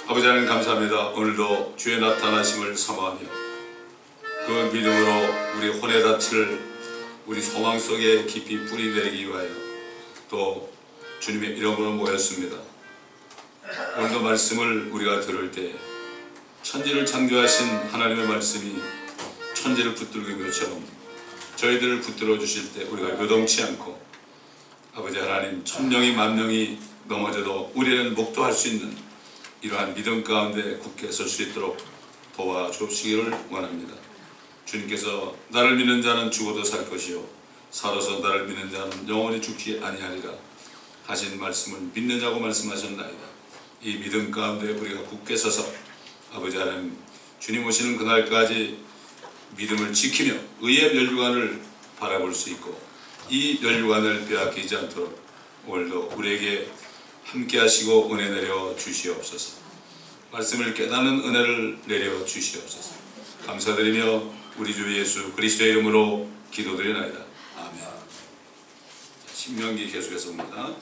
아버지 하나님 감사합니다. 오늘도 주의 나타나심을 사모하며 그 믿음으로 우리 혼의 닻을 우리 소망 속에 깊이 뿌리내리기 위하여 또 주님의 이름으로 모였습니다. 오늘도 말씀을 우리가 들을 때 천지를 창조하신 하나님의 말씀이 천지를 붙들긴 것처럼 저희들을 붙들어 주실 때 우리가 요동치 않고 아버지 하나님 천명이 만명이 넘어져도 우리는 목도할 수 있는 이러한 믿음 가운데 굳게 설 수 있도록 도와주시기를 원합니다. 주님께서 나를 믿는 자는 죽어도 살 것이요 살아서 나를 믿는 자는 영원히 죽지 아니하리라 하신 말씀을 믿는 자고 말씀하셨나이다. 이 믿음 가운데 우리가 굳게 서서 아버지 하나님 주님 오시는 그날까지 믿음을 지키며 의의 면류관을 바라볼 수 있고 이 면류관을 빼앗기지 않도록 오늘도 우리에게 함께 하시고 은혜 내려 주시옵소서. 말씀을 깨닫는 은혜를 내려 주시옵소서. 감사드리며 우리 주 예수 그리스도의 이름으로 기도드리나이다. 아멘. 신명기 계속해서 봅니다.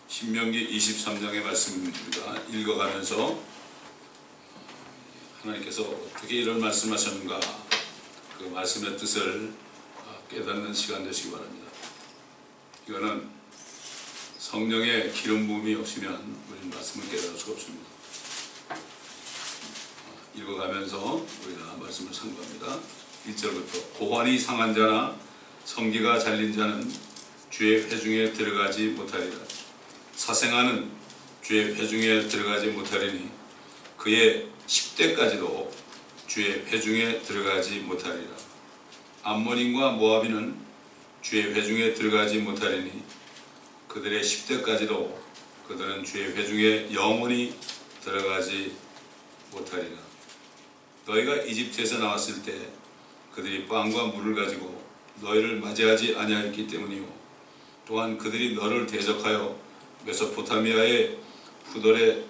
신명기 23장의 말씀입니다. 읽어가면서 하나님께서 어떻게 이런 말씀하셨는가 그 말씀의 뜻을 깨닫는 시간 되시기 바랍니다. 이거는 성령의 기름 부음이 없으면 우리는 말씀을 깨달을 수가 없습니다. 읽어가면서 우리가 말씀을 상고합니다. 1절부터 고환이 상한 자나 성기가 잘린 자는 주의 회중에 들어가지 못하리라. 사생아는 주의 회중에 들어가지 못하리니 그의 10대까지도 주의 회중에 들어가지 못하리라. 암몬인과 모압인은 주의 회중에 들어가지 못하리니 그들의 10대까지도 그들은 주의 회중에 영원히 들어가지 못하리라. 너희가 이집트에서 나왔을 때 그들이 빵과 물을 가지고 너희를 맞이하지 아니하였기 때문이요 또한 그들이 너를 대적하여 메소포타미아의 푸돌의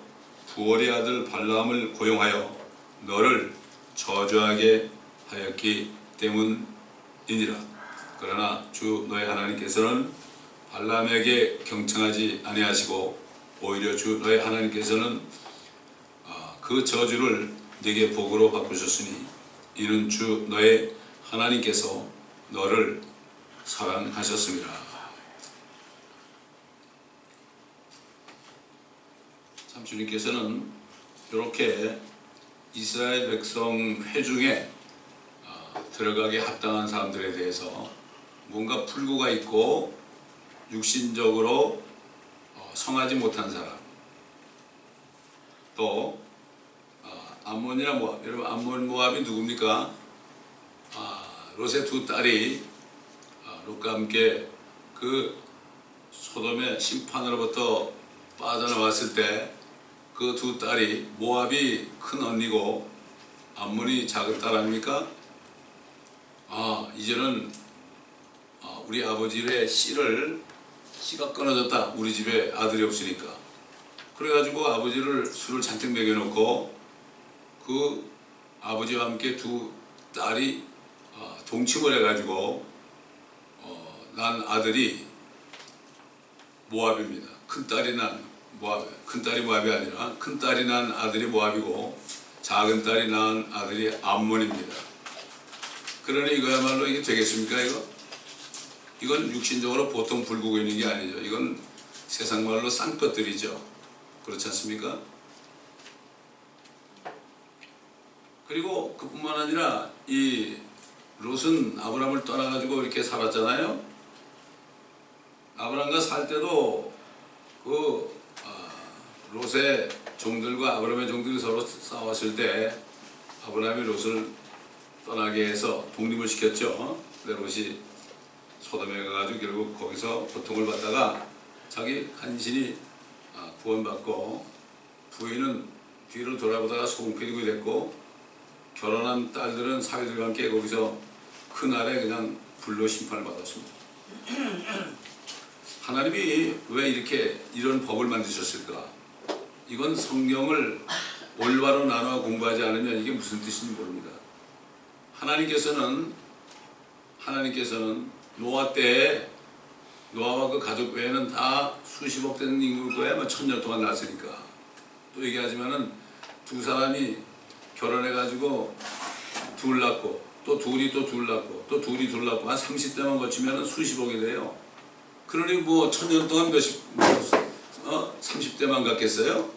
부월의 아들 발람을 고용하여 너를 저주하게 하였기 때문이니라. 그러나 주 너희 하나님께서는 발람에게 경청하지 아니하시고 오히려 주 너희 하나님께서는 그 저주를 네게 복으로 바꾸셨으니 이는 주 너희 하나님께서 너를 사랑하셨습니다. 참 주님께서는 이렇게 이스라엘 백성 회중에 들어가게 합당한 사람들에 대해서 뭔가 풀구가 있고 육신적으로 성하지 못한 사람 또 암몬이나 모압. 여러분 암몬 모압이 누굽니까? 롯의 두 딸이 롯과 함께 그 소돔의 심판으로부터 빠져나왔을 때 그 두 딸이 모압이 큰 언니고 암몬이 작은 딸 아닙니까? 이제는 우리 아버지의 씨가 끊어졌다. 우리 집에 아들이 없으니까. 그래가지고 아버지를 술을 잔뜩 먹여놓고 그 아버지와 함께 두 딸이 동침을 해가지고 난 아들이 모압입니다. 큰딸이 모압이 아니라 큰딸이 난 아들이 모압이고 작은 딸이 낳은 아들이 암몬입니다. 그러니 이거야말로 이게 되겠습니까? 이건 육신적으로 보통 불구고 있는 게 아니죠. 이건 세상 말로 쌍것들이죠. 그렇지 않습니까? 그리고 그뿐만 아니라 이 롯은 아브라함을 떠나가지고 이렇게 살았잖아요. 아브라함과 살 때도 그 롯의 종들과 아브라함의 종들이 서로 싸웠을 때 아브라함이 롯을 떠나게 해서 독립을 시켰죠. 근데 롯이 소돔에 가가지고 결국 거기서 고통을 받다가 자기 간신히 구원받고 부인은 뒤를 돌아보다가 소금기둥이 됐고 결혼한 딸들은 사위들과 함께 거기서 그날에 그냥 불로 심판을 받았습니다. 하나님이 왜 이렇게 이런 법을 만드셨을까? 이건 성경을 올바로 나눠 공부하지 않으면 이게 무슨 뜻인지 모릅니다. 하나님께서는 노아 때에 노아와 그 가족 외에는 다 수십억 되는 인구일 거야. 뭐 1000년 동안 났으니까. 또 얘기하지만은 두 사람이 결혼해가지고 둘 낳고 또 둘이 또 둘 낳고 또 둘이 둘 낳고 한 30대만 거치면은 수십억이 돼요. 그러니 뭐 1000년 동안 30대만 갖겠어요?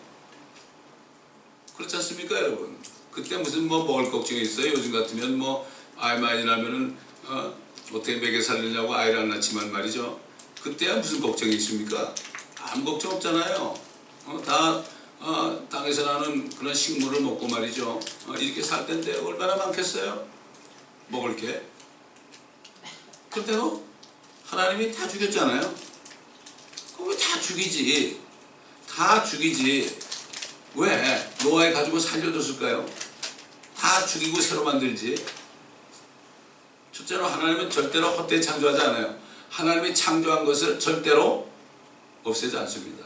그렇지 않습니까, 여러분? 그때 무슨 뭐 먹을 걱정이 있어요? 요즘 같으면 뭐 아이 많이 나면은 어떻게 먹여 살리려고 아이를 안 낳지만 말이죠. 그때야 무슨 걱정이 있습니까? 아무 걱정 없잖아요. 땅에서 나는 그런 식물을 먹고 말이죠. 이렇게 살 텐데 얼마나 많겠어요? 먹을 게. 그때도 하나님이 다 죽였잖아요. 그거 다 죽이지. 다 죽이지. 왜 노아의 가족을 살려줬을까요? 다 죽이고 새로 만들지. 첫째로 하나님은 절대로 헛되이 창조하지 않아요. 하나님이 창조한 것을 절대로 없애지 않습니다.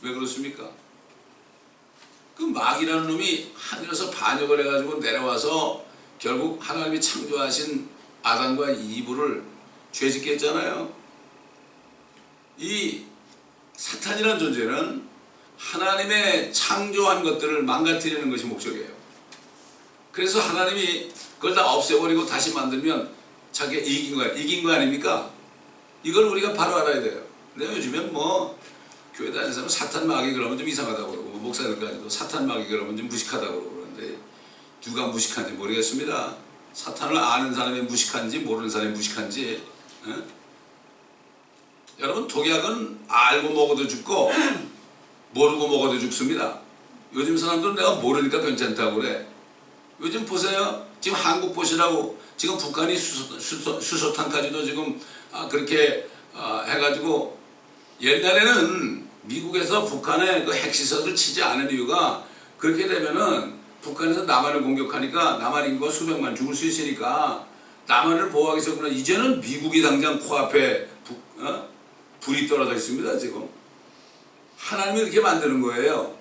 왜 그렇습니까? 그 마귀라는 놈이 하늘에서 반역을 해가지고 내려와서 결국 하나님이 창조하신 아담과 이브를 죄짓게 했잖아요. 이 사탄이라는 존재는 하나님의 창조한 것들을 망가뜨리는 것이 목적이에요. 그래서 하나님이 그걸 다 없애버리고 다시 만들면 자기가 이긴 거야. 이긴 거 아닙니까? 이걸 우리가 바로 알아야 돼요. 근데 요즘엔 뭐 교회 다니는 사람은 사탄 마귀 그러면 좀 이상하다고 그러고 목사들까지도 사탄 마귀 그러면 좀 무식하다고 그러는데 누가 무식한지 모르겠습니다. 사탄을 아는 사람이 무식한지 모르는 사람이 무식한지. 여러분 독약은 알고 먹어도 죽고 모르고 먹어도 죽습니다. 요즘 사람들은 내가 모르니까 괜찮다고 그래. 요즘 보세요. 지금 한국 보시라고 지금 북한이 수소탄까지도 지금 그렇게 해가지고 옛날에는 미국에서 북한에 그 핵시설을 치지 않은 이유가 그렇게 되면은 북한에서 남한을 공격하니까 남한 인구가 수백만 죽을 수 있으니까 남한을 보호하기 위해서 그러나 이제는 미국이 당장 코앞에 불이 떨어져 있습니다. 지금 하나님이 이렇게 만드는 거예요.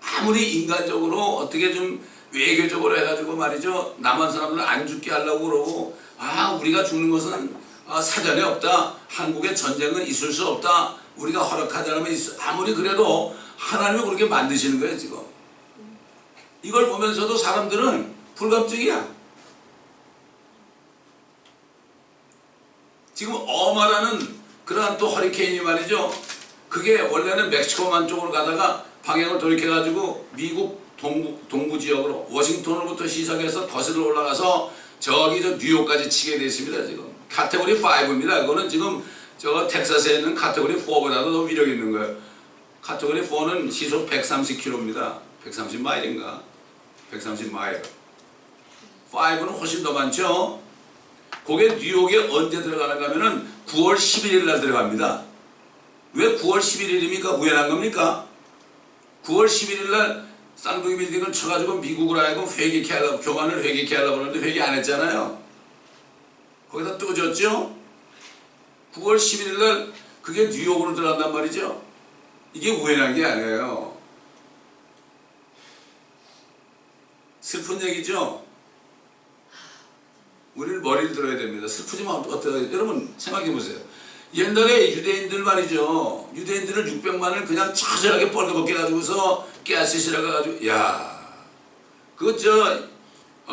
아무리 인간적으로 어떻게 좀 외교적으로 해가지고 말이죠. 남한 사람들은 안 죽게 하려고 그러고 우리가 죽는 것은 사전에 없다. 한국에 전쟁은 있을 수 없다. 우리가 허락하지 않으면 아무리 그래도 하나님이 그렇게 만드시는 거예요. 지금 이걸 보면서도 사람들은 불감증이야. 지금 어마라는 그러한 또 허리케인이 말이죠. 그게 원래는 멕시코만 쪽으로 가다가 방향을 돌이켜가지고 미국 동부 지역으로 워싱턴으로부터 시작해서 거슬러 올라가서 저기 저 뉴욕까지 치게 되어 있습니다. 지금 카테고리 5입니다. 이거는 지금 저 텍사스에 있는 카테고리 4보다도 더 위력 있는 거예요. 카테고리 4는 시속 130km입니다. 130마일인가? 130마일. 5는 훨씬 더 많죠. 그게 뉴욕에 언제 들어가는가 하면은 9월 11일 날 들어갑니다. 왜 9월 11일입니까? 우연한 겁니까? 9월 11일 날 쌍둥이 빌딩을 쳐가지고 미국으로 하여금 회개케 하려고, 교만을 회개케 하려고 그러는데 회개 안 했잖아요. 거기다 또 졌죠? 9월 11일 날 그게 뉴욕으로 들어간단 말이죠. 이게 우연한 게 아니에요. 슬픈 얘기죠? 우리는 머리를 들어야 됩니다. 슬프지만 어때요? 여러분 생각해 보세요. 옛날에 유대인들 말이죠. 유대인들을 600만을 그냥 처절하게 뻘겋게 가지고서 가스실에 가지고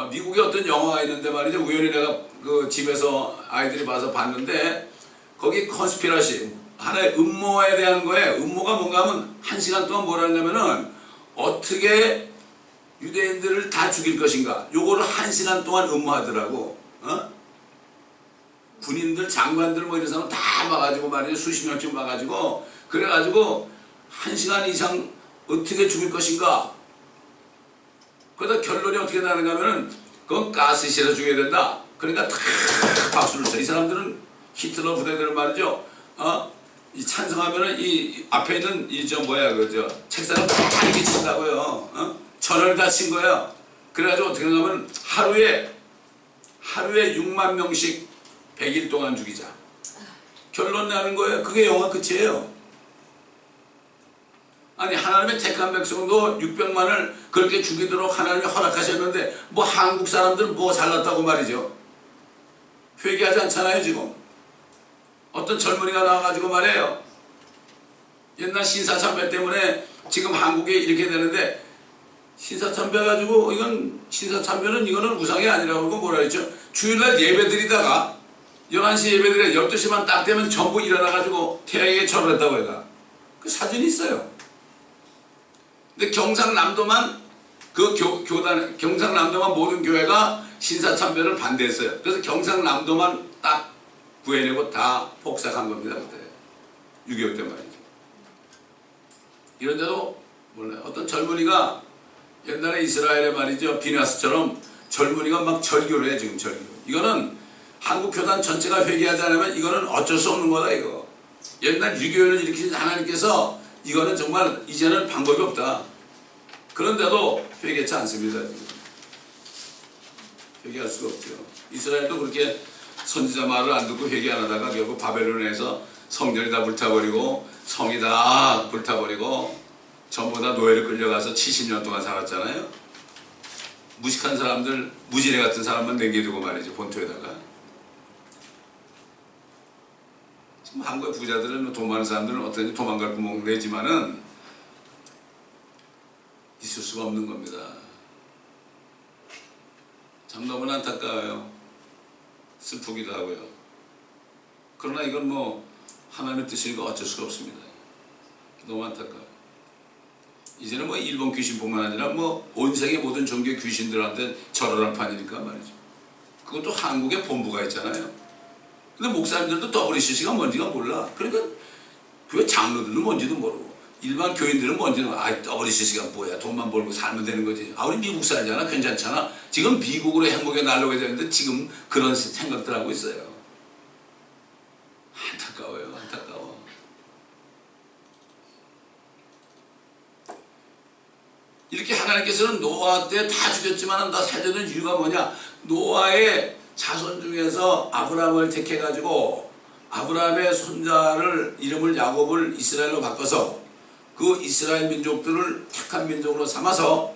미국에 어떤 영화가 있는데 말이죠. 우연히 내가 그 집에서 아이들이 봐서 봤는데 거기 컨스피러시 하나의 음모에 대한 거에 음모가 뭔가 하면 1시간 동안 뭘 하냐면은 어떻게 유대인들을 다 죽일 것인가 요거를 1시간 동안 음모하더라고. 군인들 장관들 뭐 이런 사람 다 막아가지고 말이죠. 수십 명쯤 막아가지고 그래가지고 1시간 이상 어떻게 죽일 것인가. 그러다 결론이 어떻게 나는가 하면은 그건 가스실에 죽여야 된다. 그러니까 다 박수를 쳐. 이 사람들은 히틀러 부대들은 말이죠. 이 찬성하면은 이 앞에 있는 책상을 다 이렇게 친다고요. 전원을 다 친 거야. 그래가지고 어떻게 하냐면 하루에 6만 명씩 100일 동안 죽이자. 결론 나는 거예요. 그게 영화 끝이에요. 아니 하나님의 택한 백성도 600만을 그렇게 죽이도록 하나님이 허락하셨는데 뭐 한국 사람들은 뭐 잘났다고 말이죠. 회개하지 않잖아요 지금. 어떤 젊은이가 나와가지고 말해요. 옛날 신사참배 때문에 지금 한국에 이렇게 되는데, 신사참배 가지고 이건 신사참배는 이거는 우상이 아니라고 그러고 뭐라 그랬죠. 주일날 예배드리다가 11시 예배드려 12시만 딱 되면 전부 일어나가지고 태양에 절을 했다고 해가. 그 사진이 있어요. 근데 경상남도만 경상남도만 모든 교회가 신사참배를 반대했어요. 그래서 경상남도만 딱 구해내고 다 폭삭한 겁니다. 그때 6.25 때 말이죠. 이런데도 몰라요. 어떤 젊은이가 옛날에 이스라엘에 말이죠. 비나스처럼 젊은이가 막 절교를 해. 지금 절교. 이거는 한국 교단 전체가 회개하지 않으면 이거는 어쩔 수 없는 거다 이거. 옛날 유교를 일으키신 하나님께서 이거는 정말 이제는 방법이 없다. 그런데도 회개치 않습니다. 지금. 회개할 수가 없죠. 이스라엘도 그렇게 선지자 말을 안 듣고 회개 안 하다가 결국 바벨론에서 성전이 다 불타버리고 성이 다 불타버리고 전부 다 노예를 끌려가서 70년 동안 살았잖아요. 무식한 사람들, 무지레 같은 사람만 남겨두고 말이죠. 본토에다가. 지금 한국의 부자들은, 돈 많은 사람들은 어떤지 도망갈 구멍 내지만은 있을 수가 없는 겁니다. 참 너무나 안타까워요. 슬프기도 하고요. 그러나 이건 뭐 하나님의 뜻이니까 어쩔 수가 없습니다. 너무 안타까워요. 이제는 뭐 일본 귀신뿐만 아니라 뭐 온 세계 모든 종교 귀신들한테 절하는 판이니까 말이죠. 그것도 한국에 본부가 있잖아요. 근데 목사님들도 WCC가 뭔지가 몰라. 그러니까 교회 장로들은 뭔지도 모르고 일반 교인들은 뭔지는 WCC가 뭐야. 돈만 벌고 살면 되는 거지. 우리 미국 살잖아. 괜찮잖아. 지금 미국으로 행복에 날려가야 되는데 지금 그런 생각들 하고 있어요. 안타까워요. 안타까워. 이렇게 하나님께서는 노아 때 다 죽였지만 다 살려는 이유가 뭐냐? 노아의 자손 중에서 아브라함을 택해가지고 아브라함의 손자를 이름을 야곱을 이스라엘로 바꿔서 그 이스라엘 민족들을 택한 민족으로 삼아서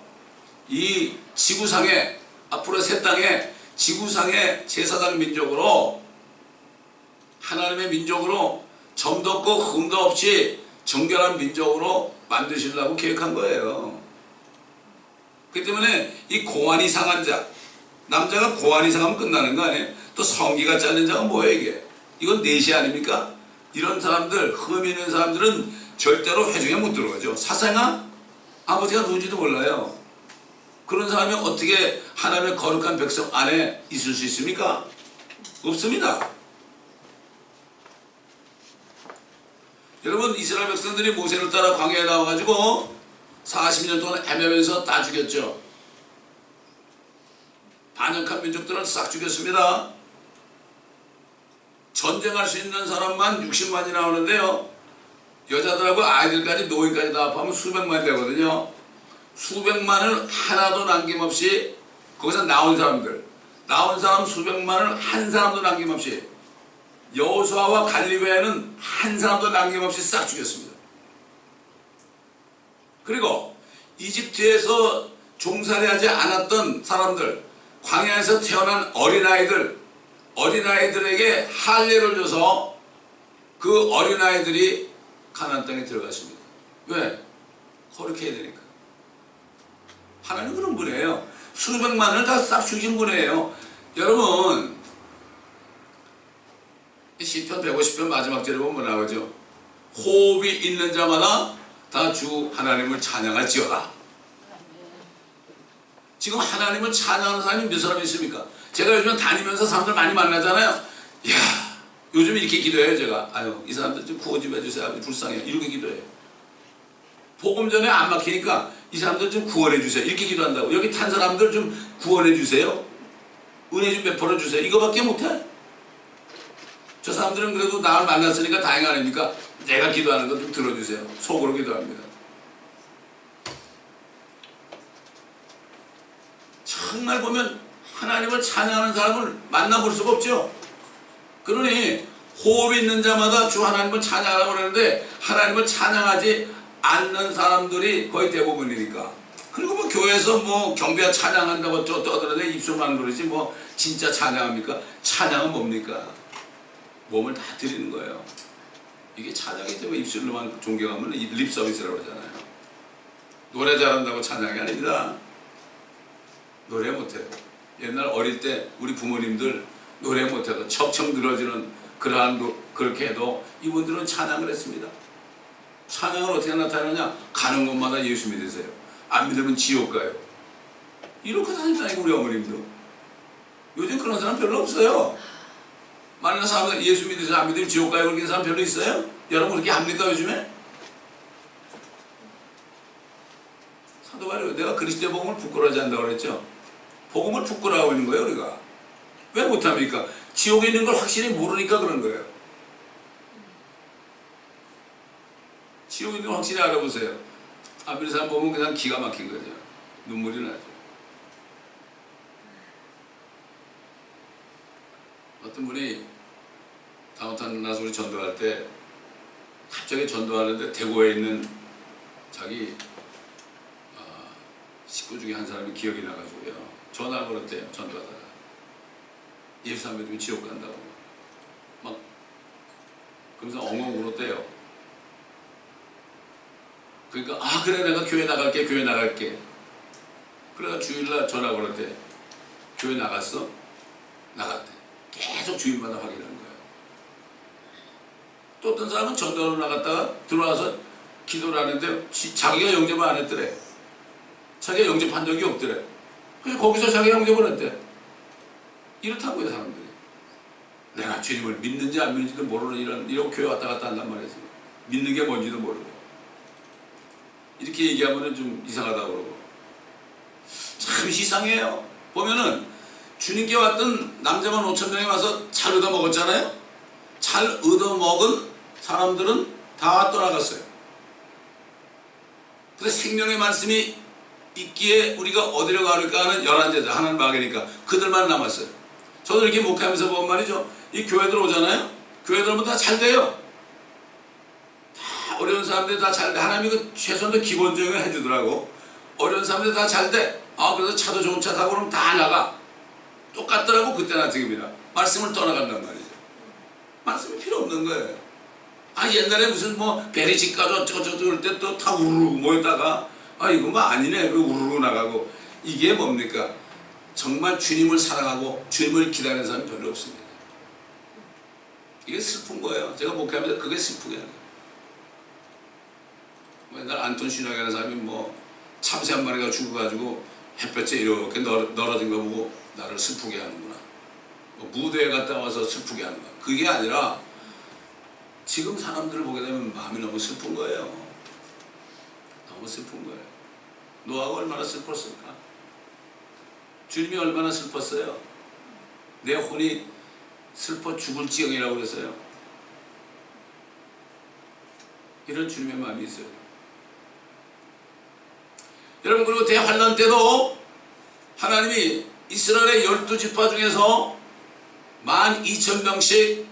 이 지구상에 앞으로 새 땅에 지구상의 제사장 민족으로 하나님의 민족으로 점도 없고 흠도 없이 정결한 민족으로 만드시려고 계획한 거예요. 그렇기 때문에 이 공안이 상한 자, 남자가 공안이 상하면 끝나는 거 아니에요? 또 성기가 짧은 자가 뭐예요 이게? 이건 내시 아닙니까? 이런 사람들, 흠이 있는 사람들은 절대로 회중에 못 들어가죠. 사생아? 아버지가 누군지도 몰라요. 그런 사람이 어떻게 하나님의 거룩한 백성 안에 있을 수 있습니까? 없습니다. 여러분, 이스라엘 백성들이 모세를 따라 광야에 나와가지고 40년 동안 헤매면서 다 죽였죠. 반역한 민족들은 싹 죽였습니다. 전쟁할 수 있는 사람만 60만이 나오는데요. 여자들하고 아이들까지 노인까지 다 합하면 수백만이 되거든요. 수백만을 하나도 남김없이 거기서 나온 사람들, 나온 사람 수백만을 한 사람도 남김없이 여호수아와 갈렙 외에는 한 사람도 남김없이 싹 죽였습니다. 그리고 이집트에서 종살이하지 않았던 사람들, 광야에서 태어난 어린아이들에게 할례를 줘서 그 어린아이들이 가나안 땅에 들어갔습니다. 왜? 거룩해야 되니까. 하나님 그런 분이에요. 수백만을 다 싹 죽인 분이에요. 여러분, 시편 150편 마지막 절에 보면 나오죠. 호흡이 있는 자마다 다 주 하나님을 찬양할지어다. 지금 하나님을 찬양하는 사람이 몇 사람이 있습니까? 제가 요즘 다니면서 사람들 많이 만나잖아요. 이야, 요즘 이렇게 기도해요. 제가 이 사람들 좀 구원 좀 해주세요. 아주 불쌍해요. 이렇게 기도해요. 복음 전에 안 막히니까 이 사람들 좀 구원해 주세요. 이렇게 기도한다고. 여기 탄 사람들 좀 구원해 주세요. 은혜 좀 베풀어 주세요. 이거밖에 못해. 저 사람들은 그래도 나를 만났으니까 다행 아닙니까? 내가 기도하는 거 좀 들어주세요. 속으로 기도합니다. 정말 보면 하나님을 찬양하는 사람을 만나볼 수가 없죠. 그러니 호흡이 있는 자마다 주 하나님을 찬양하라고 그러는데 하나님을 찬양하지 않는 사람들이 거의 대부분이니까. 그리고 뭐 교회에서 뭐 경배와 찬양한다고 떠들어대 입술만 그러지 뭐 진짜 찬양합니까? 찬양은 뭡니까? 몸을 다 드리는 거예요. 이게 찬양이 되면 입술로만 존경하면 립 서비스라고 하잖아요. 노래 잘한다고 찬양이 아닙니다. 노래 못해요. 옛날 어릴 때 우리 부모님들 노래 못해도 척척 늘어지는 그렇게 해도 이분들은 찬양을 했습니다. 찬양을 어떻게 나타내느냐? 가는 곳마다 예수 믿으세요. 안 믿으면 지옥 가요. 이렇게 다니다니까 우리 어머님도. 요즘 그런 사람 별로 없어요. 많은 사람들 예수 믿으세요. 안 믿으면 지옥 가요. 그렇게 사람 별로 있어요? 여러분 그렇게 안 믿어요 요즘에? 사도 바울이 내가 그리스도의 복음을 부끄러워하지 않는다고 그랬죠. 복음을 부끄러워하고 있는 거예요 우리가. 왜 못합니까? 지옥에 있는 걸 확실히 모르니까 그런 거예요. 지옥에 있는 걸 확실히 알아보세요. 안 믿는 사람 보면 그냥 기가 막힌 거죠. 눈물이 나죠. 어떤 분이 다운타운 나서 우리 전도할 때 갑자기 전도하는데 대구에 있는 자기 식구 중에 한 사람이 기억이 나가지고요. 전화를 걸었대요. 전도하다가. 예수 안 믿으면 지옥 간다고. 막 그러면서 엉엉 울었대요. 그러니까 아 그래 내가 교회 나갈게. 그래가 주일날 전화 걸었대. 교회 나갔어? 나갔대. 계속 주일마다 확인하는 거예요. 또 어떤 사람은 전도하러 나갔다가 들어와서 기도를 하는데 자기가 영접을 안 했더래. 자기가 영접한 적이 없더래. 그래서 거기서 자기가 영접을 했대. 이렇다고요 사람들이. 내가 주님을 믿는지 안 믿는지도 모르는 이런 교회 왔다 갔다 한단 말이지. 믿는 게 뭔지도 모르고. 이렇게 얘기하면 좀 이상하다고 그러고. 참 이상해요. 보면은 주님께 왔던 남자만 5,000명이 와서 잘 얻어먹었잖아요. 잘 얻어먹은 사람들은 다 떠나갔어요. 그래서 생명의 말씀이 있기에 우리가 어디로 가니까 하는 11제자 하나님 막으니까 그들만 남았어요. 저도 이렇게 목회하면서 본 말이죠. 이 교회들 오잖아요. 교회들 오면 다 잘 돼요. 다 어려운 사람들이 다 잘 돼. 하나님이 그 최소한도 기본적인 거 해주더라고. 어려운 사람들이 다 잘 돼. 아 그래서 차도 좋은 차 타고 그러면 다 나가. 똑같더라고 그때나 지금이나. 말씀을 떠나간단 말이죠. 말씀이 필요 없는 거예요. 아 옛날에 무슨 뭐 베리집가도 어쩌고저쩌고 그럴 때 또 다 우르르 모였다가 아 이거 뭐 아니네 그 우르르 나가고. 이게 뭡니까? 정말 주님을 사랑하고 주님을 기다리는 사람이 별로 없습니다. 이게 슬픈 거예요. 제가 목회하면서 그게 슬프게 하는 거예요. 뭐 옛날 안톤 슈나게라는 사람이 뭐 참새 한 마리가 죽어가지고 햇볕에 이렇게 널어진 거 보고 나를 슬프게 하는구나. 뭐 무대에 갔다 와서 슬프게 하는 거야. 그게 아니라 지금 사람들을 보게 되면 마음이 너무 슬픈 거예요. 너무 슬픈 거예요. 노아가 얼마나 슬펐을까? 주님이 얼마나 슬펐어요? 내 혼이 슬퍼 죽을 지경이라고 그랬어요. 이런 주님의 마음이 있어요. 여러분 그리고 대환란 때도 하나님이 이스라엘의 12지파 중에서 12,000명씩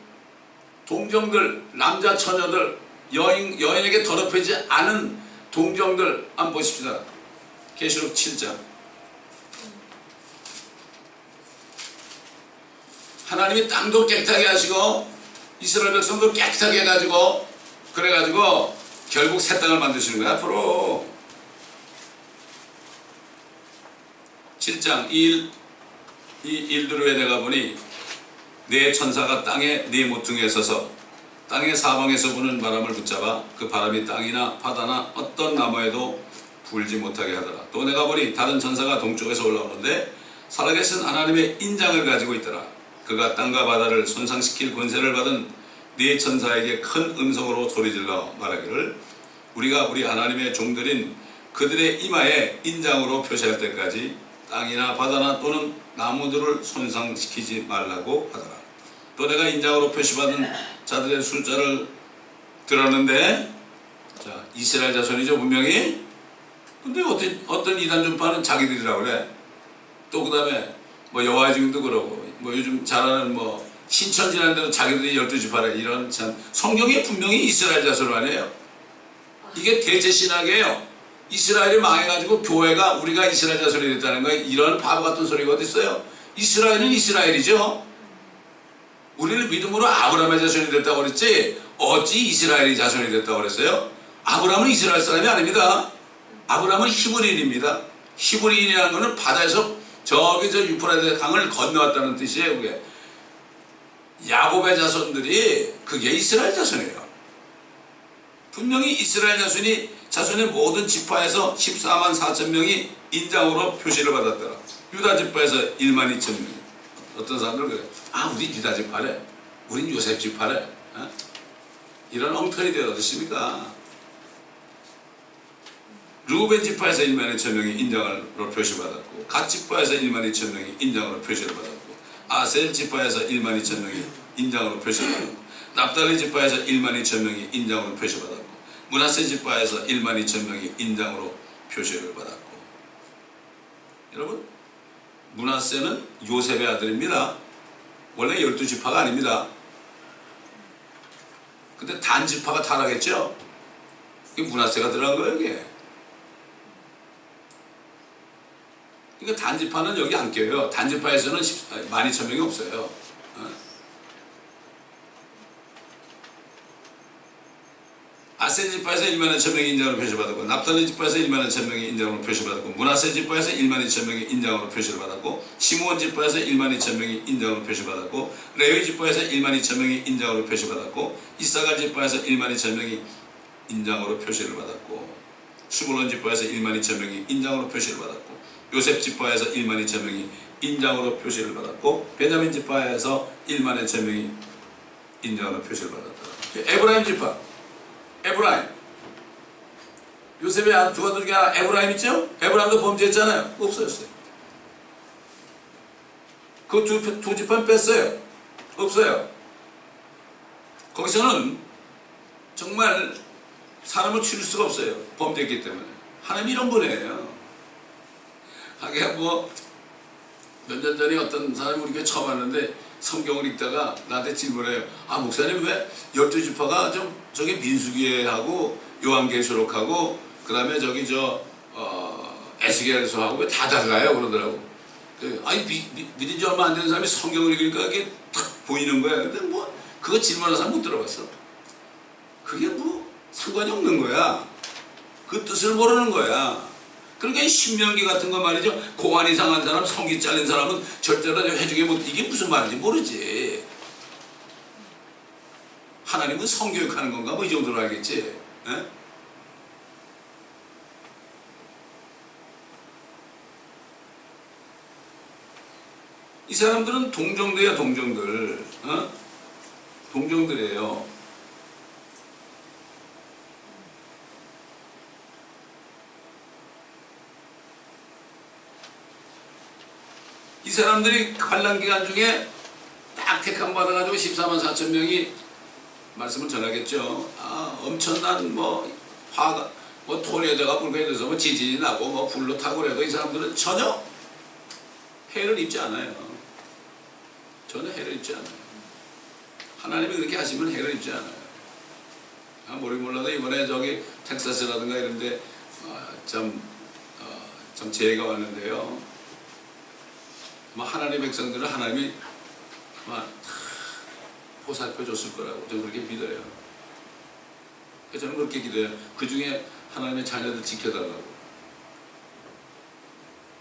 동정들, 남자 처녀들, 여인에게 더럽히지 않은 동정들 한번 보십시다. 계시록 7장. 하나님이 땅도 깨끗하게 하시고 이스라엘 백성도 깨끗하게 해가지고 그래가지고 결국 새 땅을 만드시는 거야 앞으로. 7장 이 일들을 내가 보니 네 천사가 땅에 네 모퉁이에 서서 땅의 사방에서 부는 바람을 붙잡아 그 바람이 땅이나 바다나 어떤 나무에도 불지 못하게 하더라. 또 내가 보니 다른 천사가 동쪽에서 올라오는데 살아계신 하나님의 인장을 가지고 있더라. 그가 땅과 바다를 손상시킬 권세를 받은 네 천사에게 큰 음성으로 소리질러 말하기를 우리가 우리 하나님의 종들인 그들의 이마에 인장으로 표시할 때까지 땅이나 바다나 또는 나무들을 손상시키지 말라고 하더라. 또 내가 인장으로 표시받은 자들의 숫자를 들었는데 자 이스라엘 자손이죠 분명히. 근데 어떤 이단존파는 자기들이라고 그래. 또 그 다음에 뭐 여호와의 증인도 그러고 뭐 요즘 잘하는 뭐 신천지라는 데도 자기들이 12지파래. 이런 참 성경에 분명히 이스라엘 자손 아니에요. 이게 대체신학이에요. 이스라엘이 망해가지고 교회가 우리가 이스라엘 자손이 됐다는 거예요. 이런 바보 같은 소리가 어디 있어요? 이스라엘은 이스라엘이죠. 우리는 믿음으로 아브라함의 자손이 됐다고 그랬지 어찌 이스라엘의 자손이 됐다고 그랬어요? 아브라함은 이스라엘 사람이 아닙니다. 아브라함은 히브리인입니다. 히브리인이라는 것은 바다에서 저기 저 유프라데 강을 건너왔다는 뜻이에요. 그게 야곱의 자손들이 그게 이스라엘 자손이에요. 분명히 이스라엘 자손의 모든 지파에서 14만 4천 명이 인장으로 표시를 받았더라. 유다 지파에서 1만 2천 명이. 어떤 사람들은 그래. 아, 우리 유다 지파래. 우린 요셉 지파래. 어? 이런 엉터리 되어 어떻습니까? 루벤 지파에서 1만 2천 명이 인장으로 표시받았고, 갓 지파에서 1만 2천 명이 인장으로 표시를 받았고, 아셀 지파에서 1만 2천 명이 인장으로 표시를 받았고, 납달리 지파에서 1만 2천 명이 인장으로 표시받았고, 므낫세 지파에서 1만 2천 명이 인장으로 표시를 받았고. 여러분, 므낫세는 요셉의 아들입니다. 원래 12지파가 아닙니다. 근데 단 지파가 타락했죠. 이게 므낫세가 들어간 거예요, 이게. 그러니까 단지파는 여기 안 껴요. 단지파에서는 12,000명이 없어요. 아셀 지파에서 1만 2천 명이 인장으로 표시받았고, 납달리 지파에서 1만 2천 명이 인장으로 표시받았고, 므낫세 지파에서 1만 2천 명이 인장으로 표시를 받았고, 시므온 지파에서 1만 2천 명이 인장으로 표시받았고, 레위 지파에서 1만 2천 명이 인장으로 표시받았고, 이사갈 지파에서 1만 2천 명이 인장으로 표시를 받았고, 스불론 지파에서 1만 2천 명이 인장으로 표시를 받았고, 요셉 지파에서 1만 2천 명이 인장으로 표시를 받았고, 베냐민 지파에서 1만 2천 명이 인장으로 표시를 받았다. 에브라임 지파, 에브라임, 요셉의 두 아들 중에 에브라임 있죠? 에브라임도 범죄했잖아요. 없어졌어요. 그 두 지파는 뺐어요. 없어요. 거기서는 정말 사람을 치를 수가 없어요. 범죄했기 때문에. 하나님 이런 분이에요. 하긴 뭐 몇 년 전에 어떤 사람이 우리 교회 처음 왔는데 성경을 읽다가 나한테 질문해요. 아, 목사님 왜 12지파가 좀 저기 민수기하고 요한계시록하고 그 다음에 저기 에스겔서하고 왜 다 달라요? 그러더라고. 아니 믿은 지 얼마 안 되는 사람이 성경을 읽으니까 이게 탁 보이는 거야. 근데 뭐 그거 질문하는 사람 못 들어봤어. 그게 뭐 상관이 없는 거야. 그 뜻을 모르는 거야. 그러니까 이 신명기 같은 거 말이죠. 공안이 상한 사람, 성기 잘린 사람은 절대로 회중에 못, 이게 무슨 말인지 모르지. 하나님은 성교육하는 건가? 뭐 이 정도로 알겠지. 에? 이 사람들은 동정들이야, 동정들. 어? 동정들이에요. 이 사람들이 환란 기간 중에 딱 택함 받아가지고 14만 4천 명이 말씀을 전하겠죠. 아, 엄청난 화가 토네이도가 불거져서 지진이 나고 불로 타고 그래도 이 사람들은 전혀 해를 입지 않아요. 전혀 해를 입지 않아요. 하나님이 그렇게 하시면 해를 입지 않아요. 아, 몰라도 이번에 저기 텍사스라든가 이런데 참 재해가 왔는데요. 하나님의 백성들은 하나님이 보살펴 줬을 거라고 저는 그렇게 믿어요. 그래서 저는 그렇게 기도해요. 그 중에 하나님의 자녀들 지켜달라고.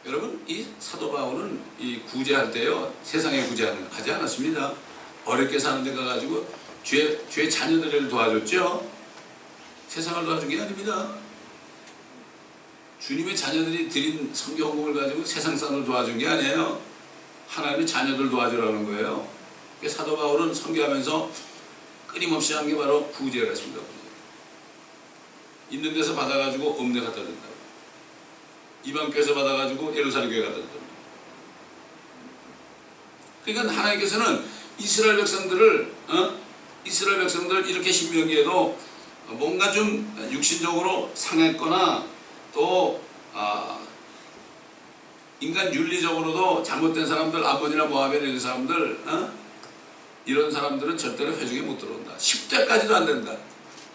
여러분, 이 사도 바울은 이 구제할 때요, 세상에 구제하지 않았습니다. 어렵게 사는 데 가가지고 주의 자녀들을 도와줬죠. 세상을 도와준 게 아닙니다. 주님의 자녀들이 드린 성경공을 가지고 세상 사람을 도와준 게 아니에요. 하나님의 자녀들 도와주라는 거예요. 사도 바울은 선교하면서 끊임없이 한 게 바로 구제를 했습니다. 있는 데서 받아가지고 없는 데 갖다 줬다. 이방교에서 받아가지고 예루살렘 교회 갖다 줬다. 그러니까 하나님께서는 이스라엘 백성들을 이렇게 신명기에도 뭔가 좀 육신적으로 상했거나 또 인간 윤리적으로도 잘못된 사람들, 암몬이나 모압에 있는 사람들, 이런 사람들은 절대로 회중에 못 들어온다. 10대까지도 안 된다.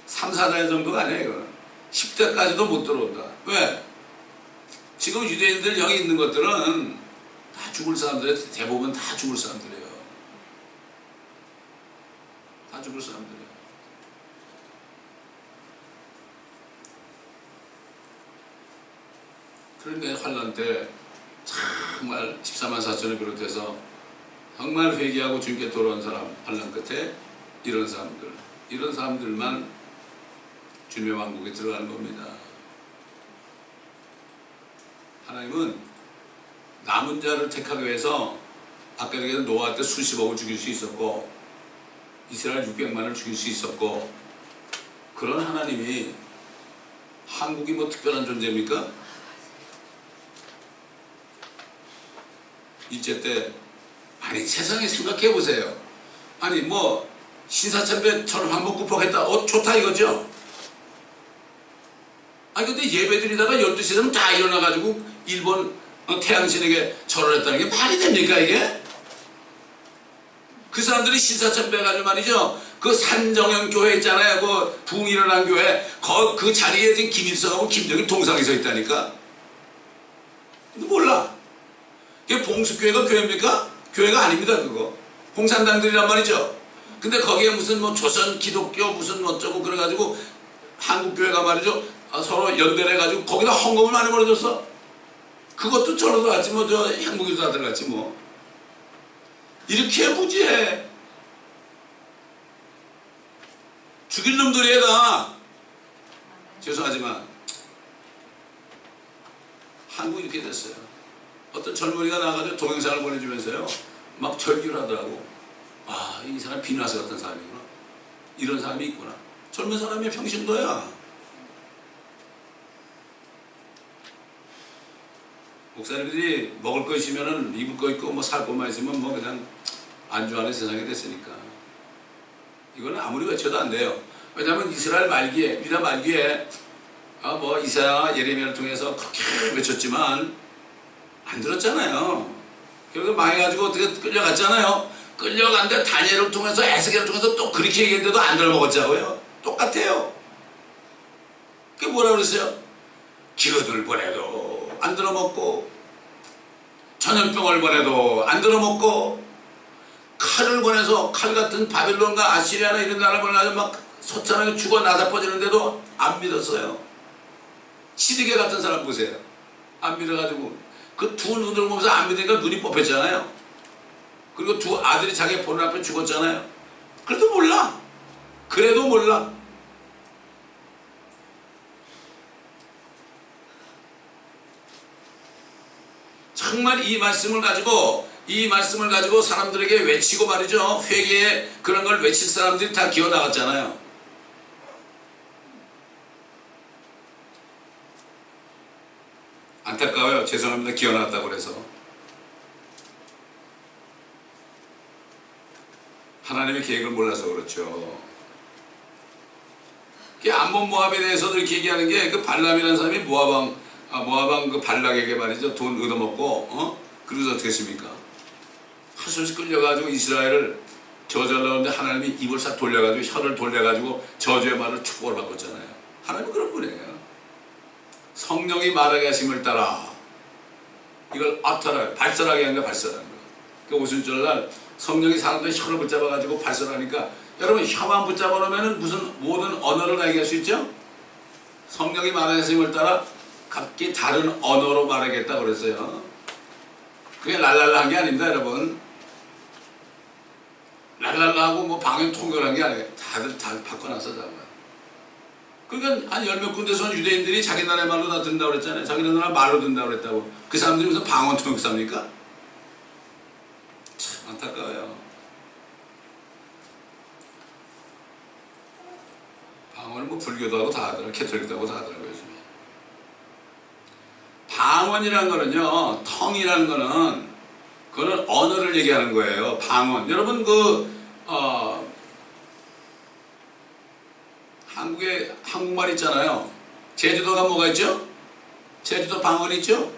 3, 4대 정도가 아니에요, 이거는. 10대까지도 못 들어온다. 왜? 지금 유대인들 여기 있는 것들은 다 죽을 사람들이에요. 대부분 다 죽을 사람들이에요. 다 죽을 사람들이에요. 그런데 환란 때 정말 14만 4천을 비롯해서 정말 회개하고 주님께 돌아온 사람, 환란 끝에 이런 사람들만 주님의 왕국에 들어가는 겁니다. 하나님은 남은 자를 택하기 위해서 아까 얘기한 노아 때 수십억을 죽일 수 있었고 이스라엘 600만을 죽일 수 있었고 그런 하나님이 한국이 뭐 특별한 존재입니까? 일제 때 아니 세상에 생각해 보세요. 아니 뭐 신사참배처럼 한복급복했다. 좋다 이거죠? 아니 근데 예배드리다가 12시 되면 다 일어나가지고 일본 태양신에게 절을 했다는 게 말이 됩니까 이게? 그 사람들이 신사참배해가지고 말이죠. 그 산정형 교회 있잖아요. 그 붕 일어난 교회. 그 자리에 지금 김일성하고 김정일 동상이 서 있다니까. 근데 몰라. 그게 봉수교회가 교회입니까? 교회가 아닙니다 그거. 공산당들이란 말이죠. 근데 거기에 무슨 뭐 조선 기독교 무슨 어쩌고 그래가지고 한국교회가 말이죠. 서로 연대를 해가지고 거기다 헌금을 많이 벌어줬어. 그것도 저러도 같지 뭐 저 행복이도 다들 같지 뭐. 이렇게 무지해. 죽일 놈들이 애가 죄송하지만 한국이 이렇게 됐어요. 어떤 젊은이가 나가서 동영상을 보내주면서요 막 절규를 하더라고. 아, 이 사람 비나스 같은 사람이구나. 이런 사람이 있구나. 젊은 사람이 평신도야. 목사님들이 먹을 거 있으면은 입을 거 있고 뭐 살 것만 있으면 뭐 그냥 안주하는 세상이 됐으니까 이거는 아무리 외쳐도 안 돼요. 왜냐하면 이스라엘 말기에 유다 말기에 뭐 이사야 예레미야를 통해서 그렇게 외쳤지만 안 들었잖아요. 결국 망해가지고 어떻게 끌려갔잖아요. 끌려간데 다니엘을 통해서 에스겔을 통해서 또 그렇게 얘기했는데도 안 들어먹었자고요. 똑같아요. 그게 뭐라 그랬어요? 기근을 보내도 안 들어먹고 전염병을 보내도 안 들어먹고 칼을 보내서 칼 같은 바빌론과 아시리아나 이런 나라를 보내가지고 막 소천하게 죽어 나자빠지는데도 안 믿었어요. 시드게 같은 사람 보세요. 안 믿어가지고 그 두 눈을 보면서 안 믿으니까 눈이 뽑혔잖아요. 그리고 두 아들이 자기 보는 앞에 죽었잖아요. 그래도 몰라. 그래도 몰라. 정말 이 말씀을 가지고 사람들에게 외치고 말이죠. 회개에 그런 걸 외칠 사람들이 다 기어 나갔잖아요. 안타까워요. 죄송합니다. 기어 나갔다고 그래서. 하나님의 계획을 몰라서 그렇죠. 암몬 모압에 대해서도 이렇게 얘기하는 게 그 발람이라는 사람이 모압왕 그 발락에게 말이죠. 돈 얻어먹고 그러면서 어떻게 했습니까? 하수시 끌려가지고 이스라엘을 저주하려는데 하나님이 입을 싹 돌려가지고 혀를 돌려가지고 저주의 말을 축복을 바꿨잖아요. 하나님은 그런 분이에요. 성령이 말하게 하심을 따라 이걸 어터라 발설하게 하는 거 발설하는 거. 그 오순절날 성령이 사람들의 혀를 붙잡아가지고 발설하니까 여러분 혀만 붙잡아 놓으면 무슨 모든 언어를 다 얘기할 수 있죠? 성령이 말하게 하심을 따라 각기 다른 언어로 말하겠다고 그랬어요. 그게 랄랄라 한 게 아닙니다 여러분. 랄랄라 하고 뭐 방언 통역한 게 아니에요. 다들 다 바꿔놨어 다. 그러니까 한 10몇 군데서 유대인들이 자기 나라의 말로 다 듣는다고 그랬잖아요. 자기 나라 말로 듣는다고 그랬다고. 그 사람들이 무슨 방언 통역사입니까? 참 안타까워요. 방언을 뭐 불교도 하고 다 하더라고요. 캐톨릭도 하고 다 하더라고요. 요즘에. 방언이라는 거는요. 텅이라는 거는 그거는 언어를 얘기하는 거예요. 방언. 여러분 한국에 한국말 있잖아요. 제주도가 뭐가 있죠? 제주도 방언 있죠?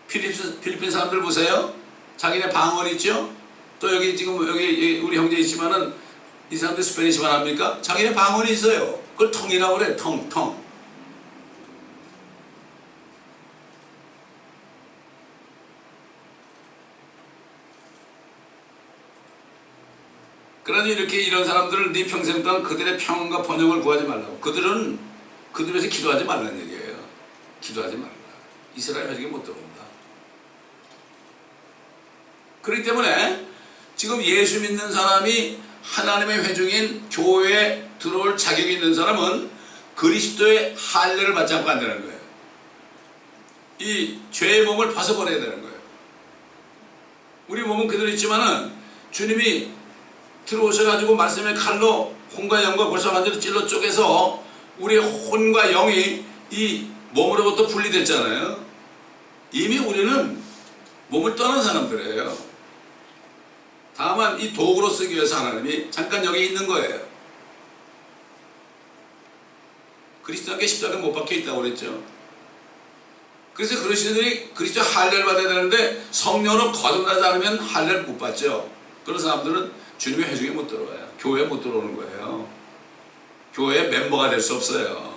필리핀 사람들 보세요. 자기네 방언 있죠? 또 여기 지금 여기 우리 형제 있지만은 이 사람들 스페니시만 합니까? 자기네 방언이 있어요. 그걸 텅이라고 그래. 텅. 그러니 이렇게 이런 사람들을 네 평생 동안 그들의 평안과 번영을 구하지 말라고. 그들은 그들에서 기도하지 말라는 얘기예요. 기도하지 말라. 이스라엘 회중에 못 들어온다. 그렇기 때문에 지금 예수 믿는 사람이 하나님의 회중인 교회에 들어올 자격이 있는 사람은 그리스도의 할례를 받지 않고 안 되는 거예요. 이 죄의 몸을 벗어버려야 되는 거예요. 우리 몸은 그대로 있지만은 주님이 들어오셔가지고 말씀의 칼로 혼과 영과 벌써 완전히 찔러 쪼개서 우리의 혼과 영이 이 몸으로부터 분리됐잖아요. 이미 우리는 몸을 떠난 사람들이에요. 다만 이 도구로 쓰기 위해서 하나님이 잠깐 여기 있는 거예요. 그리스도께 십자가에 못 박혀 있다고 그랬죠. 그래서 그리스도인들이 그리스도 할례를 받아야 되는데 성령으로 거듭나지 않으면 할례를 못 받죠. 그런 사람들은 주님의 회중에 못 들어와요. 교회에 못 들어오는 거예요. 교회의 멤버가 될 수 없어요.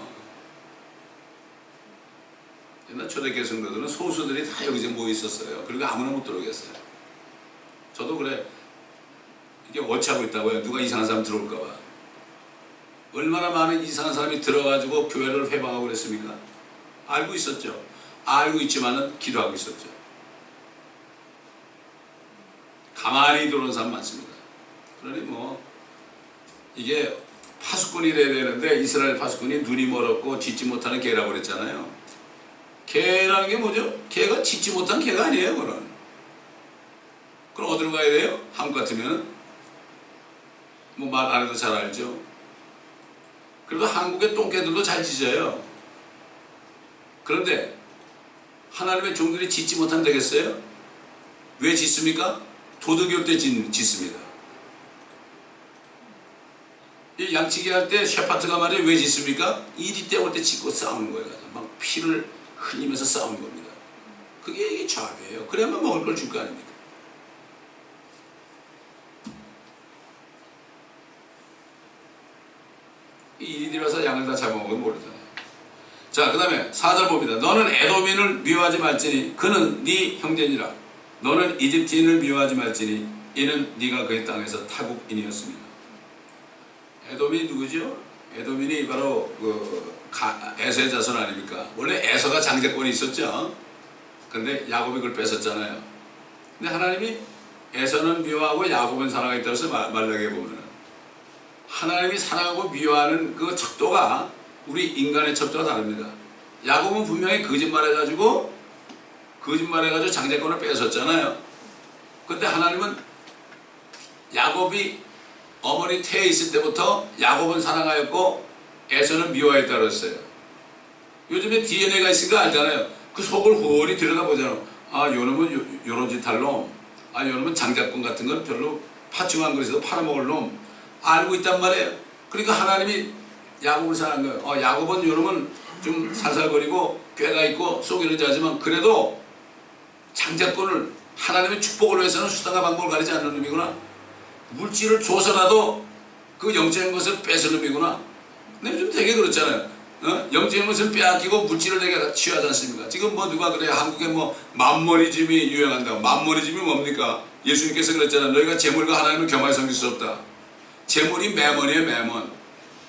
옛날 초대교회 성도들은 소수들이 다 여기저기 모여 있었어요. 그러니까 아무나 못 들어오겠어요. 저도 그래. 이게 어찌하고 있다고요. 누가 이상한 사람 들어올까 봐. 얼마나 많은 이상한 사람이 들어가지고 교회를 회방하고 그랬습니까? 알고 있었죠. 알고 있지만은 기도하고 있었죠. 가만히 들어온 사람 많습니다. 그러니 뭐 이게 파수꾼이 돼야 되는데 이스라엘 파수꾼이 눈이 멀었고 짖지 못하는 개라고 그랬잖아요. 개라는 게 뭐죠? 개가 짖지 못한 개가 아니에요. 그럼 어디로 가야 돼요? 한국 같으면 뭐 말 안 해도 잘 알죠. 그래도 한국의 똥개들도 잘 짖어요. 그런데 하나님의 종들이 짖지 못하면 되겠어요? 왜 짖습니까? 도둑이 올 때 짖습니다. 이 양치기 할 때 셰파트가 말이에요. 왜 짖습니까? 이리 때올 때 짖고 싸우는 거예요. 막 피를 흘리면서 싸우는 겁니다. 그게 이게 좌배예요. 그래야만 먹을 걸 줄 거 아닙니까? 이리들이 와서 양을 다 잡아먹으면 모르잖아요. 자, 그 다음에 4절 봅니다. 너는 에돔인을 미워하지 말지니 그는 네 형제니라. 너는 이집트인을 미워하지 말지니 이는 네가 그의 땅에서 타국인이었습니다. 에돔이 누구죠? 에돔인이 바로 에서의 자손 아닙니까? 원래 에서가 장자권이 있었죠. 근데 야곱이 그걸 뺏었잖아요. 근데 하나님이 에서는 미워하고 야곱은 사랑하겠다고 해서 말라기에 보면은 하나님이 사랑하고 미워하는 그 척도가 우리 인간의 척도가 다릅니다. 야곱은 분명히 거짓말해가지고 장자권을 뺏었잖아요. 근데 하나님은 야곱이 어머니 태에 있을 때부터 야곱은 사랑하였고 에서는 미워했다고 했어요. 요즘에 DNA가 있으니까 알잖아요. 그 속을 후원히 들여다보잖아요. 아, 요놈은 요런 짓 할 놈. 아, 요놈은 장자권 같은 건 별로 파충한 것에도 팔아먹을 놈. 알고 있단 말이에요. 그러니까 하나님이 야곱을 사랑한 거예요. 야곱은 요놈은 좀 살살거리고 꾀가 있고 속이는 자지만 그래도 장자권을 하나님의 축복을 위해서는 수단과 방법을 가리지 않는 놈이구나. 물질을 줘서라도 그 영적인 것을 뺏을 놈이구나. 근데 요즘 되게 그렇잖아요. 영적인 것을 빼앗기고 물질을 되게 취하지 않습니까? 지금 뭐 누가 그래요. 한국에 뭐 맘머니즘이 유행한다고. 맘머니즘이 뭡니까? 예수님께서 그랬잖아요. 너희가 재물과 하나님을 겸하여 섬길 수 없다. 재물이 매먼이에요.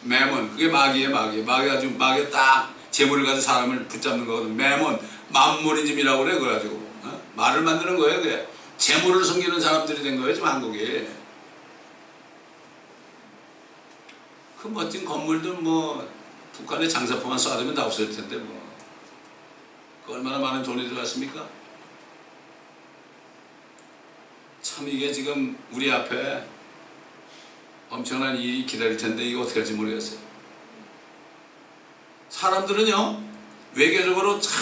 매먼. 그게 마귀예요. 마귀가 딱 재물을 가지고 사람을 붙잡는 거거든. 매먼. 맘머니즘이라고 그래. 그래가지고 말을 만드는 거예요. 그게 재물을 섬기는 사람들이 된 거예요. 지금 한국에. 그 멋진 건물들 뭐 북한에 장사포만 쏴두면 다 없을 텐데 뭐. 그 얼마나 많은 돈이 들어갔습니까? 참 이게 지금 우리 앞에 엄청난 일이 기다릴 텐데 이거 어떻게 할지 모르겠어요. 사람들은요 외교적으로 참